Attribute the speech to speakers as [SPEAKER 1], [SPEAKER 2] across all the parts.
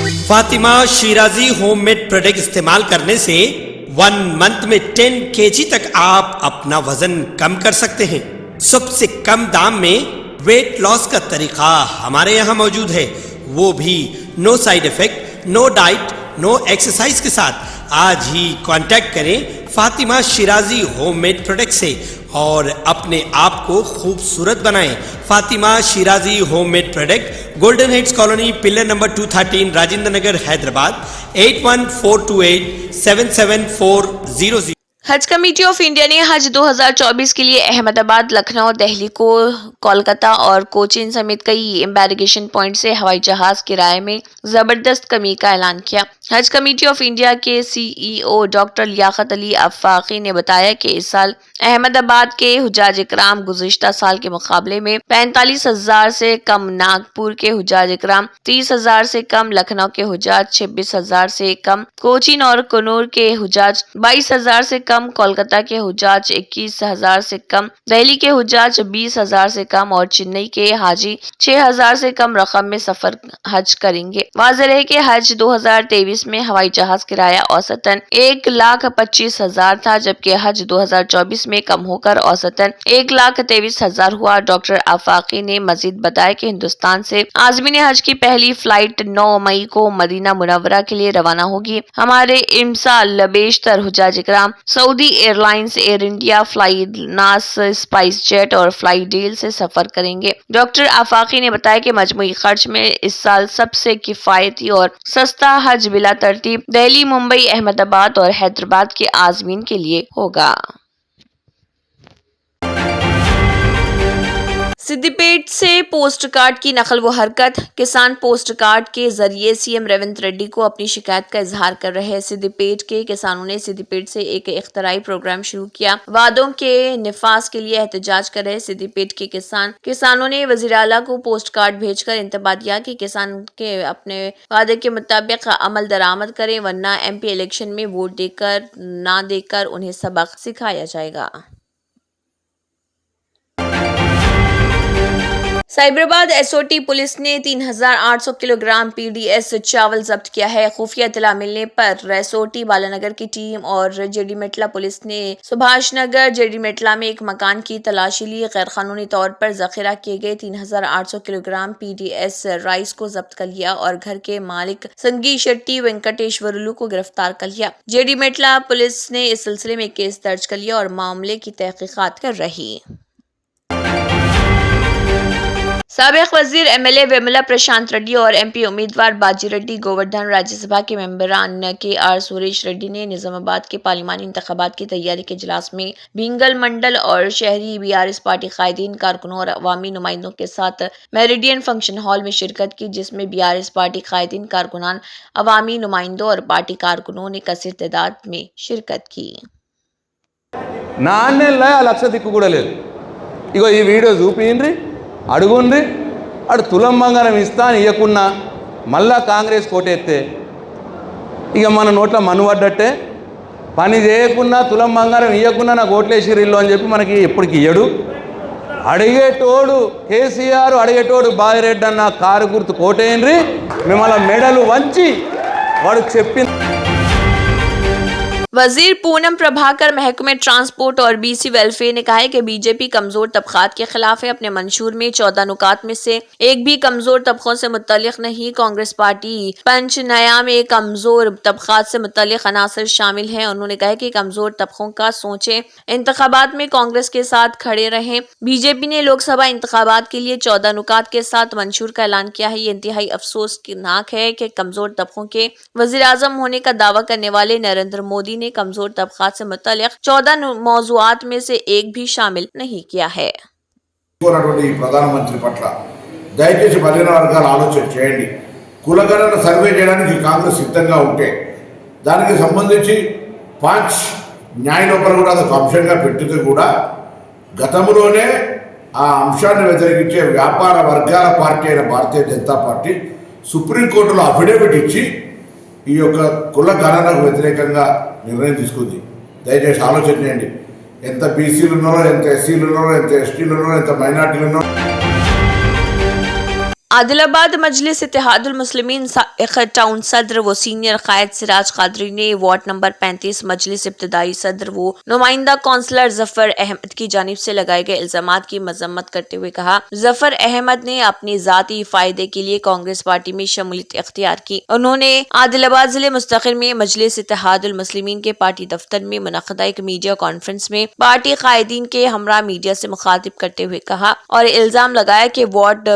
[SPEAKER 1] Fatima Shirazi homemade product इस्तेमाल करने से 1 मंथ में 10 kg तक आप अपना वजन कम कर सकते हैं। सबसे कम दाम में वेट लॉस का तरीका हमारे यहाँ मौजूद है, वो भी no side effect, no diet, no exercise के साथ। आज ही कांटेक्ट करें फातिमा शिराजी होममेड प्रोडक्ट से और अपने आप को खूबसूरत बनाएं। Fatima Shirazi homemade product, golden heads colony, pillar number 213, Rajendra Nagar, Hyderabad 8142877400।
[SPEAKER 2] Haj committee of India ने हज 2024 के लिए अहमदाबाद, लखनऊ, दिल्ली, कोलकाता और कोचीन समेत कई एम्बारगेशन पॉइंट से हवाई जहाज किराए में जबरदस्त कमी का ऐलान किया। हज कमेटी ऑफ इंडिया के CEO डॉक्टर लियाकत अली अफाकी ने बताया कि इस साल अहमदाबाद के हुजाज इकराम गुज़िश्ता साल के मुकाबले में 45,000 से कम, नागपुर के हुजाज इकराम 30,000 से कम, लखनऊ के हुजाज 26,000 से कम, कोचीन और कन्नूर के हुजाज 22,000 से कम, कोलकाता के हुजाज 21,000 से कम, दिल्ली के हुजाज 20,000 से कम और चेन्नई के हाजी 6,000 से कम रकम में सफर हज करेंगे। वाज़ेह है कि हज 2023 में हवाई जहाज किराया औसतन 1,25,000 था, जबकि हज 2024 में कम होकर औसतन 1,23,000 हुआ। डॉक्टर आफाकी ने मजीद बताया कि हिंदुस्तान से आज़मीन हज की पहली फ्लाइट 9 मई को मदीना मुनव्वरा के लिए रवाना होगी। हमारे इमसाल बेशतर हुजाज इकराम Saudi airlines, air India, fly नास, स्पाइस जेट और फ्लाई डील से सफर करेंगे। डॉक्टर आफाकी ने बताया कि मजमूई खर्च में इस साल सबसे किफायती और सस्ता हज बिला तरतीब दिल्ली, मुंबई, अहमदाबाद और हैदराबाद के आज़मीन के लिए होगा। सिद्दीपेट से पोस्ट कार्ड की नकल व हरकत। किसान पोस्ट कार्ड के जरिए सीएम रेवंत रेड्डी को अपनी शिकायत का इजहार कर रहे हैं। सिद्दीपेट के किसानों ने सिद्दीपेट से एक इख्तराई प्रोग्राम शुरू किया। वादों के निफाज के लिए एहतजाज कर रहे सिद्दीपेट के किसानों ने वज़ीर आला को पोस्ट कार्ड भेजकर इंतबाह दिया कि किसान के अपने वादे के मुताबिक अमल दरामद करें, वरना MP इलेक्शन में वोट देकर ना देकर उन्हें सबक सिखाया जाएगा। साइबराबाद SOT पुलिस ने 3,800 किलोग्राम PDS चावल जब्त किया है। खुफिया इत्तला मिलने पर SOT बालानगर की टीम और JD मेटला पुलिस ने सुभाष नगर JD मेटला में एक मकान की तलाशी ली। गैर कानूनी तौर पर जखीरा किए गए 3,800 किलोग्राम PDS राइस को जब्त कर लिया और घर के मालिक संगी शेट्टी वेंकटेश्वरलू को गिरफ्तार कर लिया। JD मेटला पुलिस ने इस सिलसिले में केस दर्ज कर लिया और मामले की तहकीकात कर रही। साबिक वजीर MLA वेमुला प्रशांत रेड्डी और MP उम्मीदवार बाजी रेड्डी गोवर्धन राज्यसभा के मेंबरान KR सुरेश रेड्डी ने निजामाबाद के पार्लिमानी इंतखाबात की तैयारी के इजलास में भींगल मंडल और शहरी BRS पार्टी कायदीन, कारकुनों और अवामी नुमाइंदों के साथ मेरिडियन फंक्शन हॉल में शिरकत की, जिसमें BRS पार्टी कायदीन, कारकुनान, अवामी नुमाइंदों और पार्टी कारकुनों ने कसीर तादाद में शिरकत की।
[SPEAKER 3] అడుగుండ్రి అడు తులం బంగారం ఇస్తా అని ఇవ్వకున్నా మళ్ళా కాంగ్రెస్ కోటెత్తే ఇక మన నోట్ల మనువడ్డట్టే, పని చేయకున్నా తులం బంగారం ఇవ్వకున్నా నాకు ఓట్లేసిరిల్లు అని చెప్పి మనకి ఎప్పటికి ఇయ్యడు. అడిగేటోడు కేసీఆర్, అడిగేటోడు బాజిరెడ్డి అన్న కారు గుర్తు కోటేయండ్రి, మిమ్మల్ని మెడలు వంచి వాడు చెప్పిన।
[SPEAKER 2] वजीर पूनम प्रभाकर महकमे ट्रांसपोर्ट और BC वेलफेयर ने कहा है कि बीजेपी कमजोर तबकात के खिलाफ है। अपने मंशूर में 14 नुकात में से एक भी कमजोर तबकों से मुतल्लिक नहीं। कांग्रेस पार्टी पंच नया में कमजोर तबकात से मुतल्लिक अनासर शामिल हैं। उन्होंने कहा कि कमजोर तबकों का सोचें, इंतखाबात में कांग्रेस के साथ खड़े रहें। बीजेपी ने लोकसभा इंतखाबात के लिए 14 नुकात के साथ मंशूर का ऐलान किया है। ये इंतहाई अफसोसनाक है कि कमजोर तबकों के वजीर आजम होने का दावा करने वाले नरेंद्र मोदी ने कमजोर तबकात से मुतल्लिक 14 मौजूआत में से एक भी शामिल नहीं किया है।
[SPEAKER 4] ప్రధానమంత్రి పట్ల దయచేసి బలహీన వర్గాల ఆలోచన చేయండి। కులగణన సర్వే చేయడానికి కాంగ్రెస్ సిద్ధంగా ఉంటే దానికి సంబంధించి పంచ్ న్యాయ లోపల కూడా అదొక అంశంగా పెట్టితే కూడా గతంలోనే ఆ అంశాన్ని వ్యతిరేకించే వ్యాపార వర్గాల పార్టీ అయిన భారతీయ జనతా పార్టీ సుప్రీంకోర్టులో అఫిడవిట్ ఇచ్చి ఈ యొక్క కుల గణనకు వ్యతిరేకంగా నిర్ణయం తీసుకుంది। దయచేసి ఆలోచన చేయండి, ఎంత బీసీలు ఉన్నారో, ఎంత ఎస్సీలు ఉన్నారో, ఎంత ఎస్టీలు ఉన్నారో, ఎంత మైనార్టీలు ఉన్నారో।
[SPEAKER 2] عادل آباد مجلس اتحاد المسلمین سابق ٹاؤن صدر و سینئر قائد سراج قادری نے وارڈ نمبر 35 مجلس ابتدائی صدر و نمائندہ کونسلر ظفر احمد کی جانب سے لگائے گئے الزامات کی مذمت کرتے ہوئے کہا، ظفر احمد نے اپنے ذاتی فائدے کے لیے کانگریس پارٹی میں شمولیت اختیار کی۔ انہوں نے عادل آباد ضلع مستقل میں مجلس اتحاد المسلمین کے پارٹی دفتر میں منعقدہ ایک میڈیا کانفرنس میں پارٹی قائدین کے ہمراہ میڈیا سے مخاطب کرتے ہوئے کہا اور الزام لگایا کہ وارڈ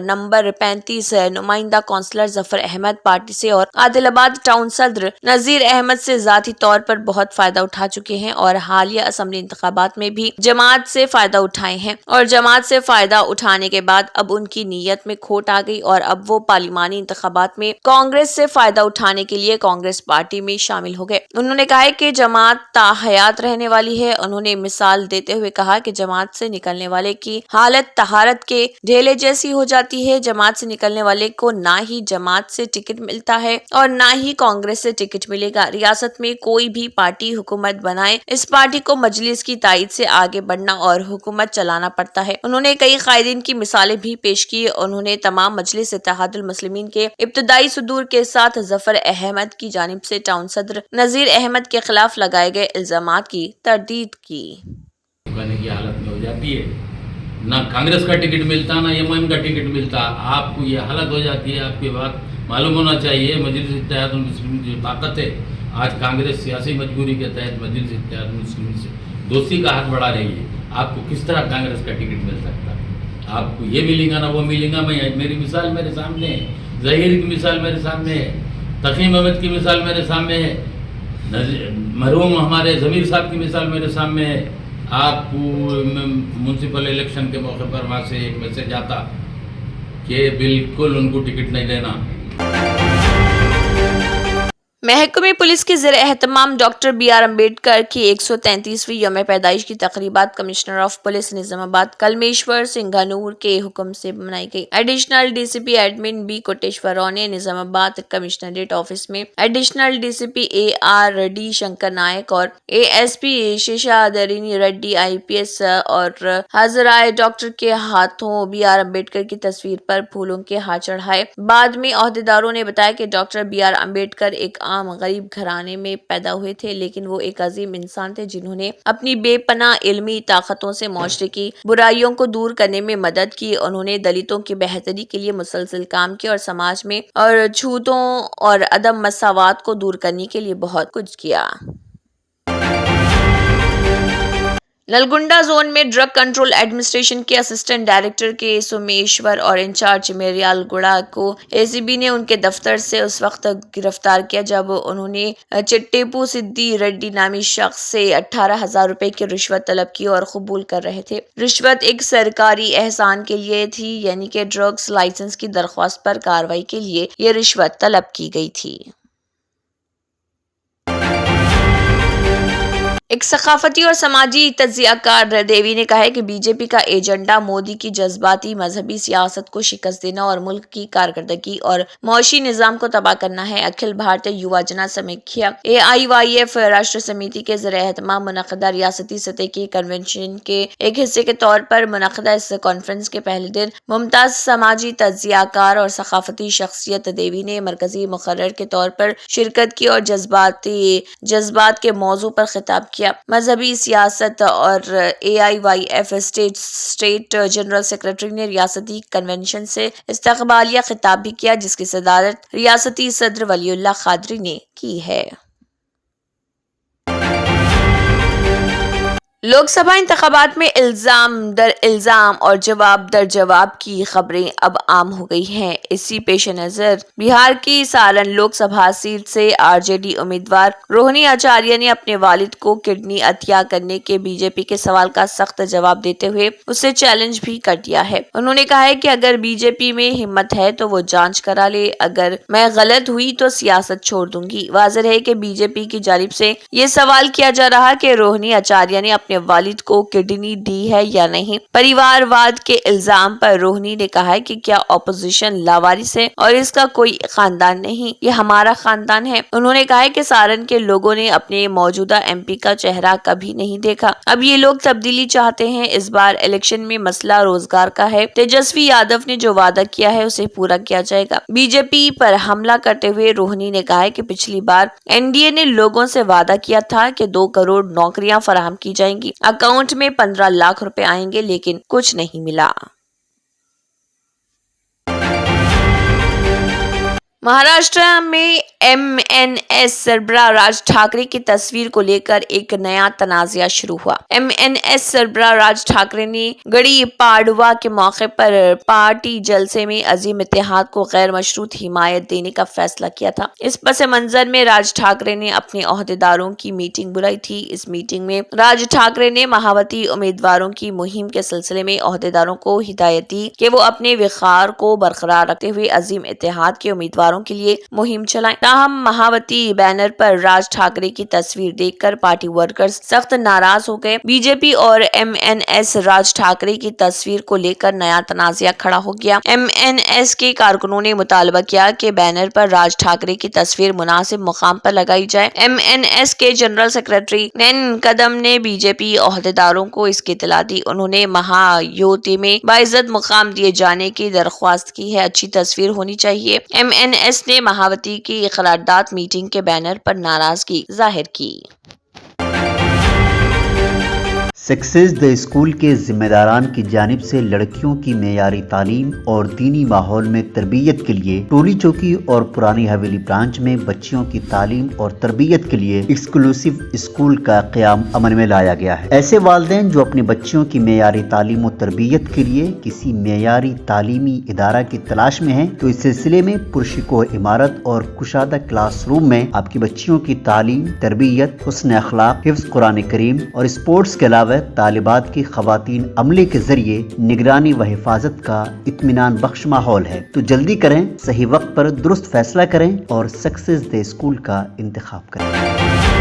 [SPEAKER 2] نمبر 35 نمائندہ کونسلر ظفر احمد پارٹی سے اور عادل آباد ٹاؤن صدر نذیر احمد سے ذاتی طور پر بہت فائدہ اٹھا چکے ہیں اور حالیہ اسمبلی انتخابات میں بھی جماعت سے فائدہ اٹھائے ہیں، اور جماعت سے فائدہ اٹھانے کے بعد اب ان کی نیت میں کھوٹ آ گئی اور اب وہ پارلیمانی انتخابات میں کانگریس سے فائدہ اٹھانے کے لیے کانگریس پارٹی میں شامل ہو گئے۔ انہوں نے کہا کہ جماعت تاحیات رہنے والی ہے۔ انہوں نے مثال دیتے ہوئے کہا کہ جماعت سے نکلنے والے کی حالت طہارت کے ڈھیلے جیسی ہو جاتی ہے۔ جماعت سے نکلنے والے کو نہ ہی جماعت سے ٹکٹ ملتا ہے اور نہ ہی کانگریس سے ٹکٹ ملے گا۔ ریاست میں کوئی بھی پارٹی حکومت بنائے، اس پارٹی کو مجلس کی تائید سے آگے بڑھنا اور حکومت چلانا پڑتا ہے۔ انہوں نے کئی قائدین کی مثالیں بھی پیش کی۔ انہوں نے تمام مجلس اتحاد المسلمین کے ابتدائی صدور کے ساتھ ظفر احمد کی جانب سے ٹاؤن صدر نذیر احمد کے خلاف لگائے گئے الزامات کی تردید کی۔
[SPEAKER 5] بننے کی حالت میں ہو جاتی ہے، نہ کانگریس کا ٹکٹ ملتا نہ ایم کا ٹکٹ ملتا، آپ کو یہ حالت ہو جاتی ہے۔ آپ کی بات معلوم ہونا چاہیے، مجلس اتحاد المسلمین کی طاقت ہے۔ آج کانگریس سیاسی مجبوری کے تحت مجلس اتحاد المسلمین سے دوستی کا ہاتھ بڑھا رہی ہے۔ آپ کو کس طرح کانگریس کا ٹکٹ مل سکتا ہے؟ آپ کو یہ ملے گا نہ وہ ملے گا۔ میری مثال میرے سامنے ہے، ظہیر کی مثال میرے سامنے ہے، تقیم احمد کی مثال میرے سامنے ہے، مرحوم ہمارے ضمیر صاحب کی مثال میرے سامنے ہے۔ آپ کو میونسپل الیکشن کے موقع پر وہاں سے ایک میسج آتا کہ بالکل ان کو ٹکٹ نہیں دینا۔
[SPEAKER 2] محکمہ پولیس کے زیر اہتمام ڈاکٹر بی آر امبیڈکر کی 133ویں یوم پیدائش کی تقریبات کمشنر آف پولیس نظام آباد کلمیشور سنگھانور کے حکم سے منائی گئی۔ Additional D C P admin B Koteshwar Rao نے نظام آباد کمشنریٹ آفس میں additional D C P A R D Shankar Naik اور A S P Sheshadrini Reddy I P S اور حاضرائے ڈاکٹر کے ہاتھوں بی آر امبیڈکر کی تصویر پر پھولوں کے ہار چڑھائے۔ بعد میں عہدیداروں نے بتایا کہ ڈاکٹر بی آر امبیڈکر ایک عام غریب گھرانے میں پیدا ہوئے تھے، لیکن وہ ایک عظیم انسان تھے جنہوں نے اپنی بے پناہ علمی طاقتوں سے معاشرے کی برائیوں کو دور کرنے میں مدد کی۔ انہوں نے دلتوں کی بہتری کے لیے مسلسل کام کیا اور سماج میں اور چھوتوں اور عدم مساوات کو دور کرنے کے لیے بہت کچھ کیا۔ نلگنڈا زون میں ڈرگ کنٹرول ایڈمنسٹریشن کے اسسٹنٹ ڈائریکٹر کے سومیشور اور انچارج میریال گوڑا کو اے سی بی نے ان کے دفتر سے اس وقت گرفتار کیا جب انہوں نے چٹیپو سدی ریڈی نامی شخص سے 18,000 روپے کی رشوت طلب کی اور قبول کر رہے تھے۔ رشوت ایک سرکاری احسان کے لیے تھی، یعنی کہ ڈرگس لائسنس کی درخواست پر کارروائی کے لیے یہ رشوت طلب کی گئی تھی۔ ایک ثقافتی اور سماجی تجزیہ کار دیوی نے کہا ہے کہ بی جے پی کا ایجنڈا مودی کی جذباتی مذہبی سیاست کو شکست دینا اور ملک کی کارکردگی اور معاشی نظام کو تباہ کرنا ہے۔ اکھل بھارتیہ یووا جنا سمیکھیا AIYF راشٹر سمیتی کے زیر اہتمام منعقدہ ریاستی سطح کی کنونشن کے ایک حصے کے طور پر منعقدہ اس کانفرنس کے پہلے دن ممتاز سماجی تجزیہ کار اور ثقافتی شخصیت دیوی نے مرکزی مقرر کے طور پر شرکت کی اور جذبات کے موضوع پر خطاب کیا۔ مذہبی سیاست اور AIYF اسٹیٹ جنرل سیکرٹری نے ریاستی کنونشن سے استقبالیہ خطاب بھی کیا، جس کی صدارت ریاستی صدر ولی اللہ قادری نے کی ہے۔ لوک سبھا انتخابات میں الزام در الزام اور جواب در جواب کی خبریں اب عام ہو گئی ہیں۔ اسی پیش نظر بہار کی سالن لوک سبھا سیٹ سے RJD امیدوار روہنی آچاریہ نے اپنے والد کو کڈنی عطیہ کرنے کے بی جے پی کے سوال کا سخت جواب دیتے ہوئے اسے چیلنج بھی کر دیا ہے۔ انہوں نے کہا ہے کہ اگر بی جے پی میں ہمت ہے تو وہ جانچ کرا لے، اگر میں غلط ہوئی تو سیاست چھوڑ دوں گی۔ واضح ہے کہ بی جے پی کی جانب سے یہ سوال کیا جا رہا کہ روہنی آچاریہ نے اپنے अपने वालिद को किडनी दी है या नहीं। परिवारवाद के इल्जाम पर रोहनी ने कहा है कि क्या ऑपोजिशन लावारिस है और इसका कोई खानदान नहीं, ये हमारा खानदान है। उन्होंने कहा है कि सारण के लोगों ने अपने मौजूदा MP का चेहरा कभी नहीं देखा, अब ये लोग तब्दीली चाहते हैं। इस बार इलेक्शन में मसला रोजगार का है। तेजस्वी यादव ने जो वादा किया है उसे पूरा किया जाएगा। बीजेपी पर हमला करते हुए रोहनी ने कहा है कि पिछली बार NDA ने लोगों से वादा किया था कि 2 करोड़ नौकरियां फराहम की जाएंगी, अकाउंट में 15 लाख रुपए आएंगे, लेकिन कुछ नहीं मिला। महाराष्ट्र में MNS सरबराह राज ठाकरे की तस्वीर को लेकर एक नया तनाज़ा शुरू हुआ। MNS सरबराह राज ठाकरे ने गड़ी पाड़वा के मौके पर पार्टी जलसे में अजीम इत्तेहाद को गैर मशरूत हिमायत देने का फैसला किया था। इस पस मंजर में राज ठाकरे ने अपने ओहदेदारों की मीटिंग बुलाई थी। इस मीटिंग में राज ठाकरे ने महावती उम्मीदवारों की मुहिम के सिलसिले में ओहदेदारों को हिदायत दी कि वो अपने विखार को बरकरार रखते हुए अजीम इत्तेहाद के उम्मीदवारों के लिए मुहिम चलाएं। ताहम महावती बैनर पर राज ठाकरे की तस्वीर देखकर पार्टी वर्कर्स सख्त नाराज हो गए। बीजेपी और MNS राज ठाकरे की तस्वीर को लेकर नया तनाज़ा खड़ा हो गया। MNS के कारकुनों ने मुतालबा किया कि बैनर पर राज ठाकरे की तस्वीर मुनासिब मुकाम पर लगाई जाए। MNS के जनरल सेक्रेटरी नैन कदम ने बीजेपी ओहदेदारों को इसकी इत्तला दी। उन्होंने महायुति में बाइज्जत मुकाम दिए जाने की दरख्वास्त की है। अच्छी तस्वीर होनी चाहिए। MNS ने महावती की इकरारदाद मीटिंग के बैनर पर नाराजगी जाहिर की।
[SPEAKER 6] सक्सेस द स्कूल के जिम्मेदारान की जानिब से लड़कियों की मेयारी तालीम और दीनी माहौल में तरबियत के लिए टोली चौकी और पुरानी हवेली ब्रांच में बच्चियों की तालीम और तरबियत के लिए एक्सक्लूसिव स्कूल का क़याम अमल में लाया गया है। ऐसे वालिदैन जो अपने बच्चियों की मेयारी तालीम और तरबियत के लिए किसी मेयारी तालीमी इदारा की तलाश में हैं, तो इस सिलसिले में पुरशिकोह इमारत और कुशादा क्लास रूम में आपकी बच्चियों की तालीम, तरबियत, हुस्न अखलाक, हिफ्ज़ कुरान करीम और स्पोर्ट्स के अलावा तालिबात की खवातीन अमले के जरिए निगरानी व हिफाजत का इत्मीनान बख्श माहौल है। तो जल्दी करें, सही वक्त पर दुरुस्त फैसला करें और सक्सेस द स्कूल का इंतखाब करें।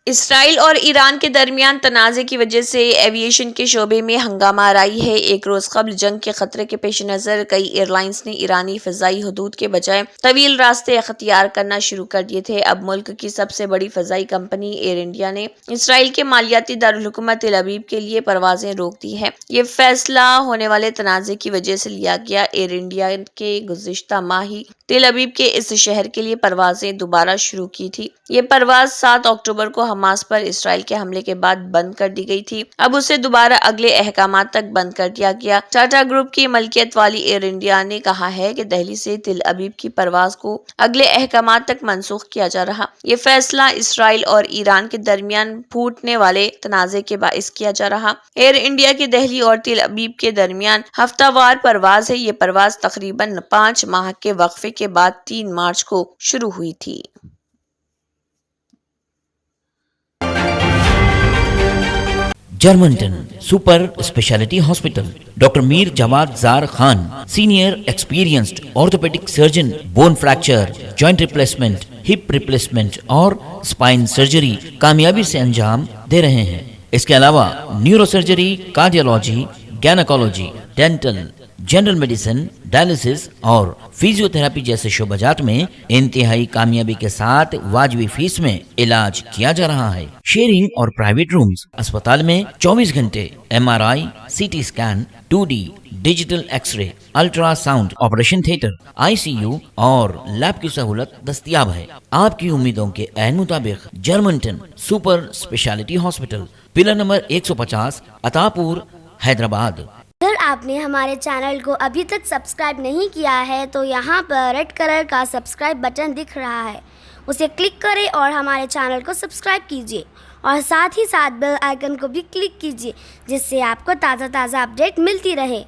[SPEAKER 2] इसराइल और ईरान के दरमियान तनाज़े की वजह से एविएशन के शोबे में हंगामा आराई है। एक रोज कबल जंग के खतरे के पेश नजर कई एयरलाइंस ने ईरानी फ़ज़ाई हदूद के बजाय तवील रास्ते अख्तियार करना शुरू कर दिए थे। अब मुल्क की सबसे बड़ी फ़ज़ाई कंपनी एयर इंडिया ने इसराइल के मालियाती दारुल-हुकूमत तेल अवीव के लिए परवाजें रोक दी है। ये फैसला होने वाले तनाज़े की वजह से लिया गया। एयर इंडिया के गुज़िश्ता माह ही तेल अवीव के इस शहर के लिए परवाजें दोबारा शुरू की थी। ये परवाज 7 अक्टूबर को हमास पर इसराइल के हमले के बाद बंद कर दी गई थी। अब उसे दोबारा अगले अहकामात तक बंद कर दिया गया। टाटा ग्रुप की मलकियत वाली एयर इंडिया ने कहा है कि दिल्ली से तेल अवीव की परवाज को अगले अहकामात तक मंसूख किया जा रहा। ये फैसला इसराइल और ईरान के दरमियान फूटने वाले तनाज़े के बाइस किया जा रहा। एयर इंडिया की दिल्ली और तेल अवीव के दरमियान हफ्तावार परवाज है। ये परवाज तकरीबन 5 माह के वक्फे के बाद 3 मार्च को शुरू हुई थी।
[SPEAKER 7] Germanten super speciality hospital, doctor Mir Jawad Zar Khan, senior experienced orthopaedic surgeon, bone fracture, joint replacement, hip replacement और स्पाइन सर्जरी कामयाबी से अंजाम दे रहे हैं। इसके अलावा neuro surgery, cardiology, gynaecology, dental, general medicine, dialysis और फिजियोथेरेपी जैसे शोबाजात में इंतहाई कामयाबी के साथ वाजिबी फीस में इलाज किया जा रहा है। शेयरिंग और प्राइवेट रूम्स, अस्पताल में 24 घंटे MRI, CT scan, 2D digital x-ray, ultrasound, operation theatre, ICU और लैब की सहूलत दस्तयाब है। आपकी उम्मीदों के ऐन मुताबिक Germanten super speciality hospital, pillar number 150, Attapur, Hyderabad.
[SPEAKER 8] अगर आपने हमारे चैनल को अभी तक सब्सक्राइब नहीं किया है तो यहाँ पर रेड कलर का सब्सक्राइब बटन दिख रहा है, उसे क्लिक करें और हमारे चैनल को सब्सक्राइब कीजिए और साथ ही साथ बेल आइकन को भी क्लिक कीजिए, जिससे आपको ताज़ा अपडेट मिलती रहे।